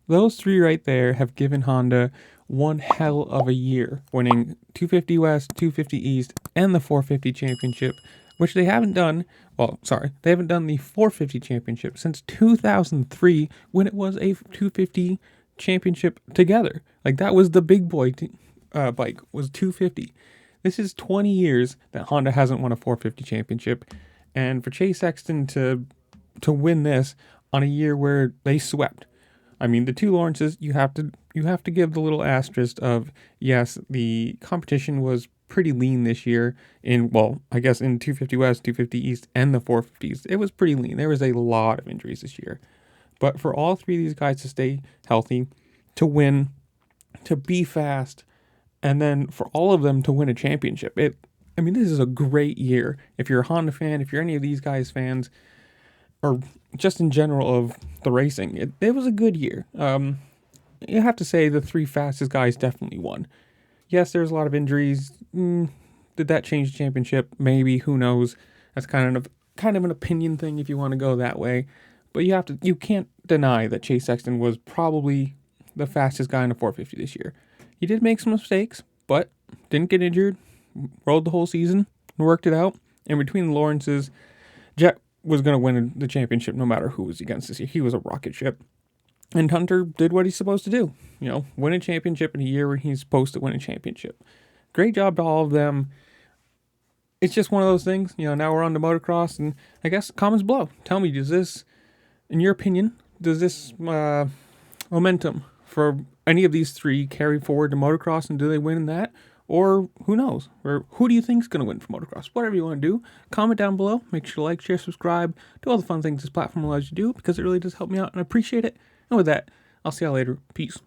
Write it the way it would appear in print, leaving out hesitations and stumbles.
those three right there have given Honda one hell of a year, winning 250 West, 250 East, and the 450 championship, which they haven't done. Well, sorry, they haven't done the 450 championship since 2003 when it was a 250 championship together. Like that was the big boy bike was 250. This is 20 years that Honda hasn't won a 450 championship, and for Chase Sexton to win this on a year where they swept. I mean, the two Lawrences, you have to give the little asterisk of, yes, the competition was pretty lean this year in, well, I guess in 250 West, 250 East, and the 450s. It was pretty lean. There was a lot of injuries this year. But for all three of these guys to stay healthy, to win, to be fast, and then for all of them to win a championship, this is a great year. If you're a Honda fan, if you're any of these guys fans, or just in general of the racing, it was a good year. You have to say the three fastest guys definitely won. Yes, there's a lot of injuries. Did that change the championship? Maybe. Who knows? That's kind of an opinion thing if you want to go that way. But you can't deny that Chase Sexton was probably the fastest guy in the 450 this year. He did make some mistakes, but didn't get injured. Rode the whole season and worked it out. And between the Lawrences, Jet was going to win the championship no matter who was against this year. He was a rocket ship. And Hunter did what he's supposed to do. Win a championship in a year where he's supposed to win a championship. Great job to all of them. It's just one of those things. Now we're on to motocross, and I guess comments below. Tell me, does this, in your opinion, does this momentum for any of these three carry forward to motocross, and do they win in that? Or who knows? Or who do you think is going to win for motocross? Whatever you want to do, comment down below. Make sure to like, share, subscribe, do all the fun things this platform allows you to do, because it really does help me out, and I appreciate it. And with that, I'll see y'all later. Peace.